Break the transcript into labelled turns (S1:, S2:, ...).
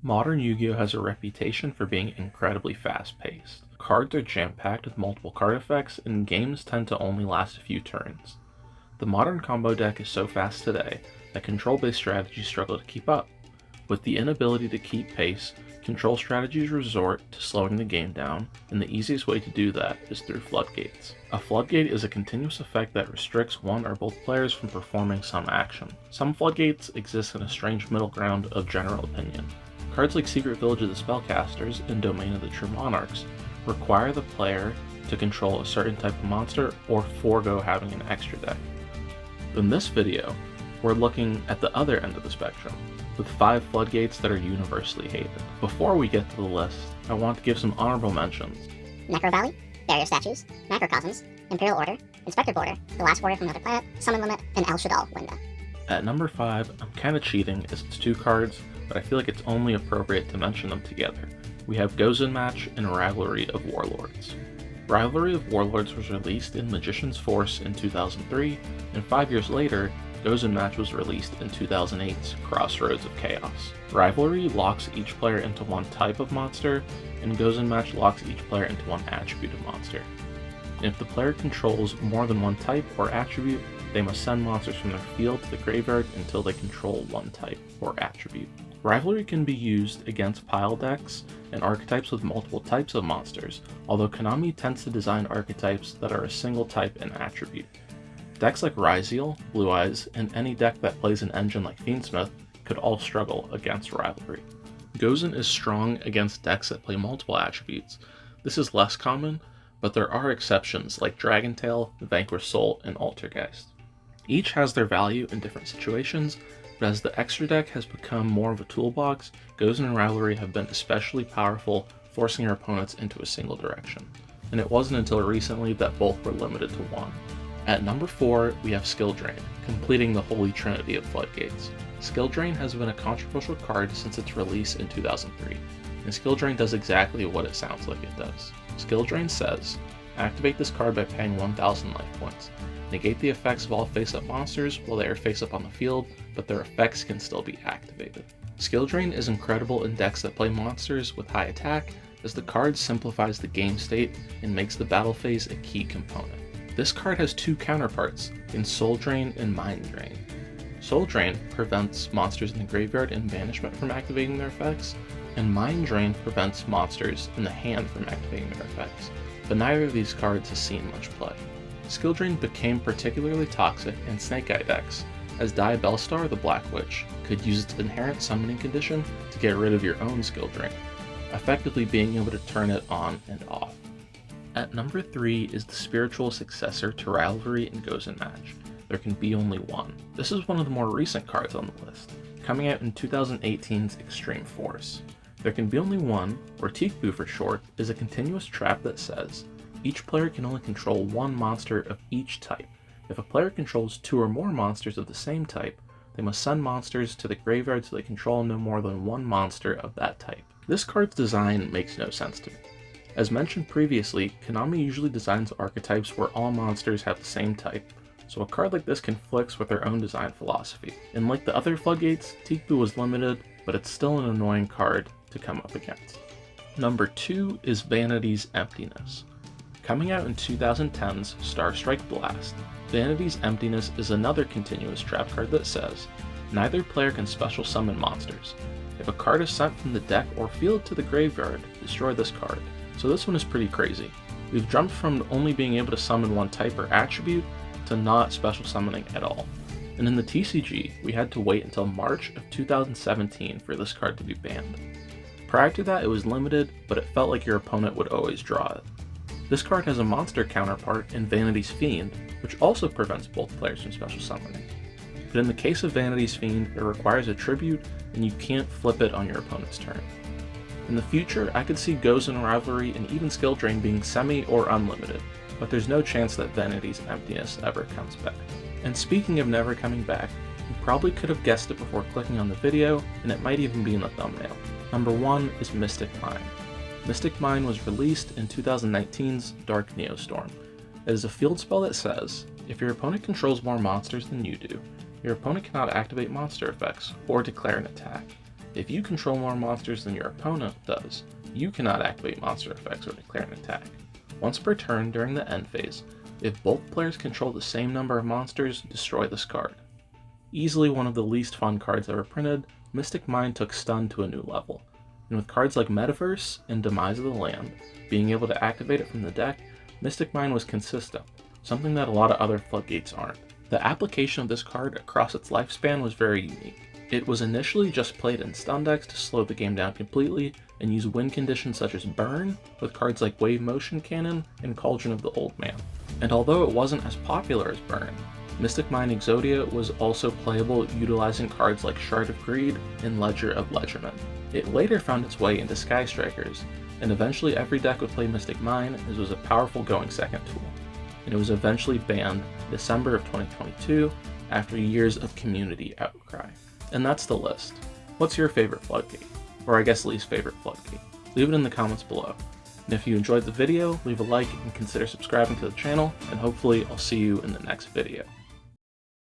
S1: Modern Yu-Gi-Oh! Has a reputation for being incredibly fast-paced. Cards are jam-packed with multiple card effects, and games tend to only last a few turns. The modern combo deck is so fast today that control-based strategies struggle to keep up. With the inability to keep pace, control strategies resort to slowing the game down, and the easiest way to do that is through floodgates. A floodgate is a continuous effect that restricts one or both players from performing some action. Some floodgates exist in a strange middle ground of general opinion. Cards like Secret Village of the Spellcasters and Domain of the True Monarchs require the player to control a certain type of monster or forego having an extra deck. In this video, we're looking at the other end of the spectrum, with 5 floodgates that are universally hated. Before we get to the list, I want to give some honorable mentions.
S2: Necro Valley, Barrier Statues, Macrocosms, Imperial Order, Inspector Border, The Last Warrior from Another Planet, Summon Limit, and El Shaddal Linda.
S1: At number 5, I'm kinda cheating as it's 2 cards, but I feel like it's only appropriate to mention them together. We have Gozen Match and Rivalry of Warlords. Rivalry of Warlords was released in Magician's Force in 2003, and 5 years later, Gozen Match was released in 2008's Crossroads of Chaos. Rivalry locks each player into one type of monster, and Gozen Match locks each player into one attribute of monster. And if the player controls more than one type or attribute, they must send monsters from their field to the graveyard until they control one type or attribute. Rivalry can be used against pile decks and archetypes with multiple types of monsters, although Konami tends to design archetypes that are a single type and attribute. Decks like Ryzeal, Blue Eyes, and any deck that plays an engine like Fiendsmith could all struggle against Rivalry. Gozen is strong against decks that play multiple attributes. This is less common, but there are exceptions like Dragontail, Vanquished Soul, and Altergeist. Each has their value in different situations, but as the extra deck has become more of a toolbox, Gozen and Rivalry have been especially powerful, forcing your opponents into a single direction. And it wasn't until recently that both were limited to one. At number 4, we have Skill Drain, completing the holy trinity of floodgates. Skill Drain has been a controversial card since its release in 2003, and Skill Drain does exactly what it sounds like it does. Skill Drain says, activate this card by paying 1,000 life points. Negate the effects of all face-up monsters while they are face-up on the field, but their effects can still be activated. Skill Drain is incredible in decks that play monsters with high attack, as the card simplifies the game state and makes the battle phase a key component. This card has 2 counterparts in Soul Drain and Mind Drain. Soul Drain prevents monsters in the graveyard and banishment from activating their effects, and Mind Drain prevents monsters in the hand from activating their effects, but neither of these cards has seen much play. Skill Drain became particularly toxic in Snake Eye decks, as Diabellstar the Black Witch could use its inherent summoning condition to get rid of your own Skill Drain, effectively being able to turn it on and off. At number 3 is the spiritual successor to Rivalry and Gozen Match. There can be only one. This is one of the more recent cards on the list, coming out in 2018's Extreme Force. There can be only one, or Tikbu for short, is a continuous trap that says, each player can only control one monster of each type. If a player controls 2 or more monsters of the same type, they must send monsters to the graveyard so they control no more than one monster of that type. This card's design makes no sense to me. As mentioned previously, Konami usually designs archetypes where all monsters have the same type, so a card like this conflicts with their own design philosophy. And like the other floodgates, Tikbu was limited, but it's still an annoying card to come up against. Number 2 is Vanitys Emptiness. Coming out in 2010's Starstrike Blast, Vanitys Emptiness is another continuous trap card that says, neither player can special summon monsters. If a card is sent from the deck or field to the graveyard, destroy this card. So this one is pretty crazy. We've jumped from only being able to summon one type or attribute to not special summoning at all. And in the TCG, we had to wait until March of 2017 for this card to be banned. Prior to that, it was limited, but it felt like your opponent would always draw it. This card has a monster counterpart in Vanitys Fiend, which also prevents both players from special summoning. But in the case of Vanitys Fiend, it requires a tribute, and you can't flip it on your opponent's turn. In the future, I could see Gozen Rivalry and even Skill Drain being semi or unlimited, but there's no chance that Vanitys Emptiness ever comes back. And speaking of never coming back, you probably could have guessed it before clicking on the video, and it might even be in the thumbnail. Number 1 is Mystic Mine. Mystic Mine was released in 2019's Dark Neostorm. It is a field spell that says, if your opponent controls more monsters than you do, your opponent cannot activate monster effects or declare an attack. If you control more monsters than your opponent does, you cannot activate monster effects or declare an attack. Once per turn during the end phase, if both players control the same number of monsters, destroy this card. Easily one of the least fun cards ever printed, Mystic Mine took Stun to a new level, and with cards like Metaverse and Demise of the Land being able to activate it from the deck, Mystic Mine was consistent, something that a lot of other Floodgates aren't. The application of this card across its lifespan was very unique. It was initially just played in stun decks to slow the game down completely and use win conditions such as Burn with cards like Wave Motion Cannon and Cauldron of the Old Man. And although it wasn't as popular as Burn, Mystic Mine Exodia was also playable utilizing cards like Shard of Greed and Ledger of Ledgerman. It later found its way into Sky Strikers, and eventually every deck would play Mystic Mine as it was a powerful going second tool. And it was eventually banned in December of 2022 after years of community outcry. And that's the list. What's your favorite Floodgate? Or I guess least favorite Floodgate? Leave it in the comments below. And if you enjoyed the video, leave a like and consider subscribing to the channel, and hopefully I'll see you in the next video.